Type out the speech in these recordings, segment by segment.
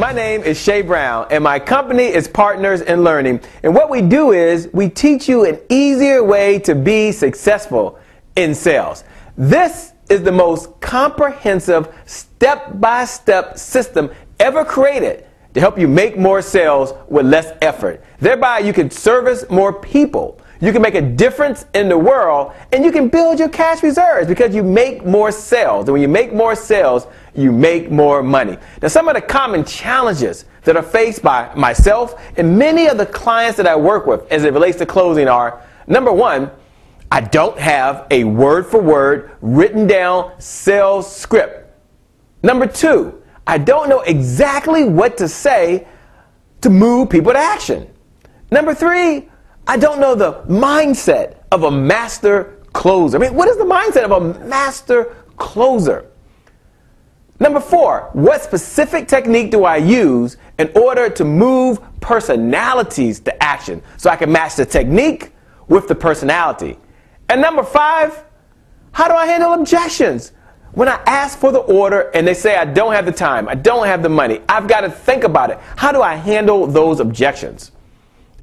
My name is Shay Brown, and my company is Partners in Learning. And what we do is we teach you an easier way to be successful in sales. This is the most comprehensive step-by-step system ever created to help you make more sales with less effort. Thereby, you can service more people. You can make a difference in the world, and you can build your cash reserves because you make more sales. And when you make more sales, you make more money. Now, some of the common challenges that are faced by myself and many of the clients that I work with as it relates to closing are, number one, I don't have a word-for-word written down sales script. Number two, I don't know exactly what to say to move people to action. Number three, I don't know the mindset of a master closer. I mean, what is the mindset of a master closer? Number four, what specific technique do I use in order to move personalities to action so I can match the technique with the personality? And number five, how do I handle objections? When I ask for the order and they say I don't have the time, I don't have the money, I've got to think about it. How do I handle those objections?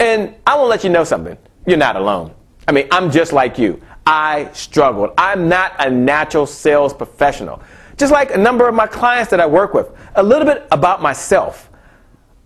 And I want to let you know something. You're not alone. I mean, I'm just like you. I struggled. I'm not a natural sales professional. Just like a number of my clients that I work with. A little bit about myself.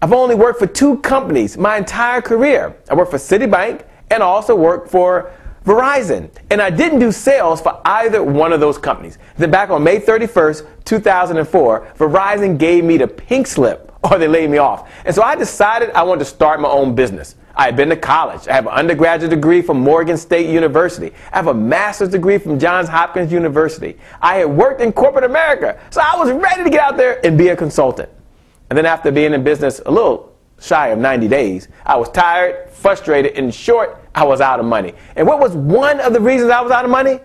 I've only worked for 2 companies my entire career. I worked for Citibank and I also worked for Verizon. And I didn't do sales for either one of those companies. Then back on May 31st, 2004, Verizon gave me the pink slip, or they laid me off. And so I decided I wanted to start my own business. I had been to college. I have an undergraduate degree from Morgan State University. I have a master's degree from Johns Hopkins University. I had worked in corporate America, so I was ready to get out there and be a consultant. And then after being in business a little shy of 90 days, I was tired, frustrated, and in short, I was out of money. And what was one of the reasons I was out of money?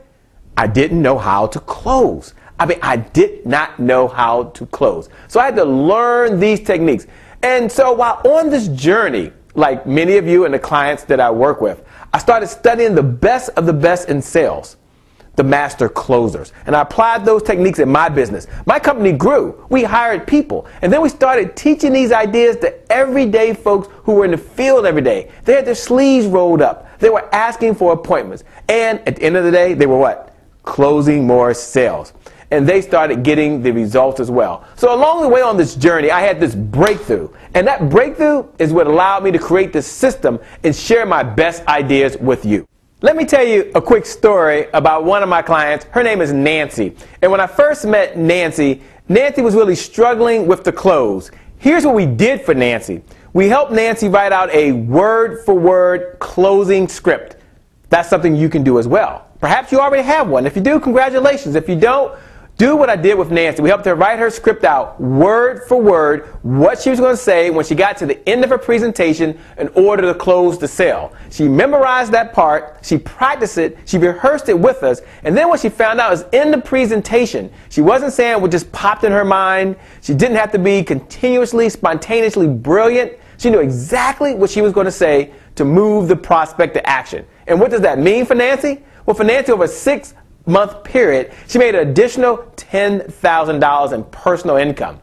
I didn't know how to close. I mean, I did not know how to close. So I had to learn these techniques. And so while on this journey, like many of you and the clients that I work with, I started studying the best of the best in sales, the master closers. And I applied those techniques in my business. My company grew. We hired people. And then we started teaching these ideas to everyday folks who were in the field every day. They had their sleeves rolled up. They were asking for appointments. And at the end of the day, they were what? Closing more sales. And they started getting the results as well. So along the way on this journey, I had this breakthrough. And that breakthrough is what allowed me to create this system and share my best ideas with you. Let me tell you a quick story about one of my clients. Her name is Nancy. And when I first met Nancy, Nancy was really struggling with the close. Here's what we did for Nancy. We helped Nancy write out a word-for-word closing script. That's something you can do as well. Perhaps you already have one. If you do, congratulations. If you don't, do what I did with Nancy. We helped her write her script out word for word, what she was going to say when she got to the end of her presentation in order to close the sale. She memorized that part, she practiced it, she rehearsed it with us, and then what she found out is in the presentation, she wasn't saying what just popped in her mind. She didn't have to be continuously, spontaneously brilliant. She knew exactly what she was going to say to move the prospect to action. And what does that mean for Nancy? Well, for Nancy, over a 6-month period, she made an additional $10,000 in personal income.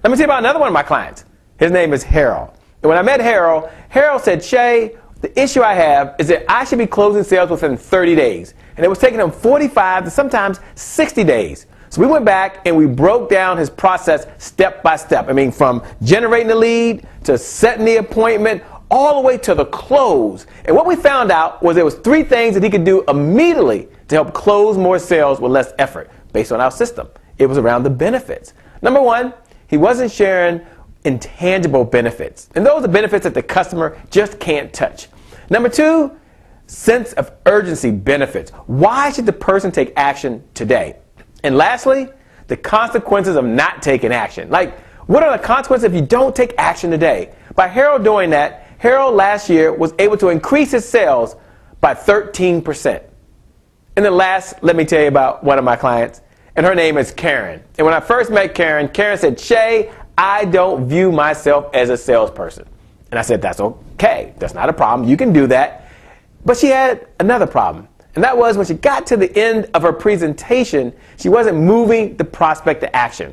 Let me tell you about another one of my clients. His name is Harold. And when I met Harold, Harold said, Shay, the issue I have is that I should be closing sales within 30 days. And it was taking him 45 to sometimes 60 days. So we went back and we broke down his process step by step. I mean, from generating the lead to setting the appointment, all the way to the close. And what we found out was there was 3 things that he could do immediately to help close more sales with less effort based on our system. It was around the benefits. Number 1, he wasn't sharing intangible benefits. And those are benefits that the customer just can't touch. Number 2, sense of urgency benefits. Why should the person take action today? And lastly, the consequences of not taking action. Like, what are the consequences if you don't take action today? By Harold doing that, Harold last year was able to increase his sales by 13%. And then last, let me tell you about one of my clients, and her name is Karen. And when I first met Karen, Karen said, Shay, I don't view myself as a salesperson. And I said, that's okay. That's not a problem. You can do that. But she had another problem. And that was when she got to the end of her presentation, she wasn't moving the prospect to action.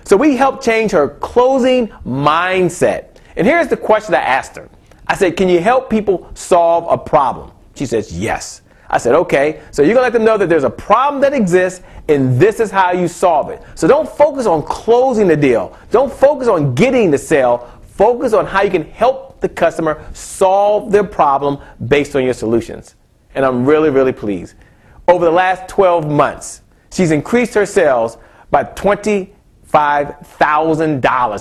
So we helped change her closing mindset. And here's the question I asked her. I said, can you help people solve a problem? She says, yes. I said, okay, so you're going to let them know that there's a problem that exists and this is how you solve it. So don't focus on closing the deal. Don't focus on getting the sale. Focus on how you can help the customer solve their problem based on your solutions. And I'm really, really pleased. Over the last 12 months, she's increased her sales by $25,000.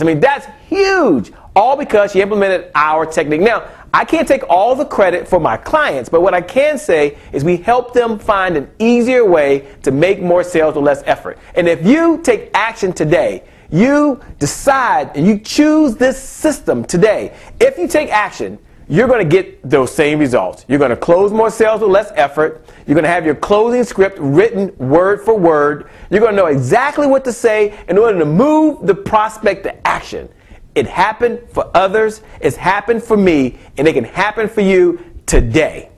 I mean, that's huge, all because she implemented our technique. Now, I can't take all the credit for my clients, but what I can say is we help them find an easier way to make more sales with less effort. And if you take action today, you decide and you choose this system today, if you take action, you're going to get those same results. You're going to close more sales with less effort. You're going to have your closing script written word for word. You're going to know exactly what to say in order to move the prospect to action. It happened for others, it's happened for me, and it can happen for you today.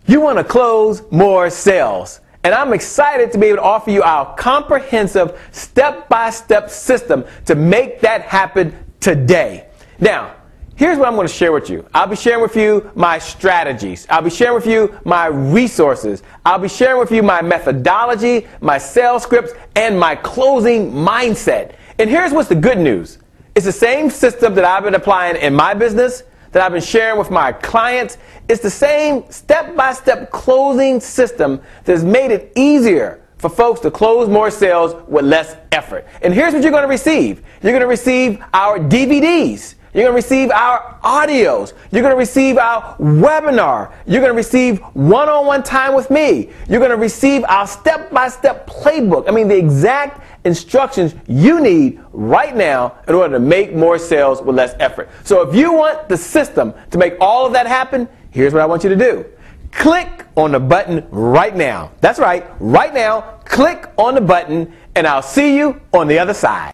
You want to close more sales. And I'm excited to be able to offer you our comprehensive step-by-step system to make that happen today. Now, here's what I'm going to share with you. I'll be sharing with you my strategies. I'll be sharing with you my resources. I'll be sharing with you my methodology, my sales scripts, and my closing mindset. And here's what's the good news. It's the same system that I've been applying in my business, that I've been sharing with my clients. It's the same step-by-step closing system that has made it easier for folks to close more sales with less effort. And here's what you're going to receive. You're going to receive our DVDs. You're going to receive our audios. You're going to receive our webinar. You're going to receive one-on-one time with me. You're going to receive our step-by-step playbook. I mean, the exact instructions you need right now in order to make more sales with less effort. So if you want the system to make all of that happen, here's what I want you to do. Click on the button right now. That's right, right now, click on the button, and I'll see you on the other side.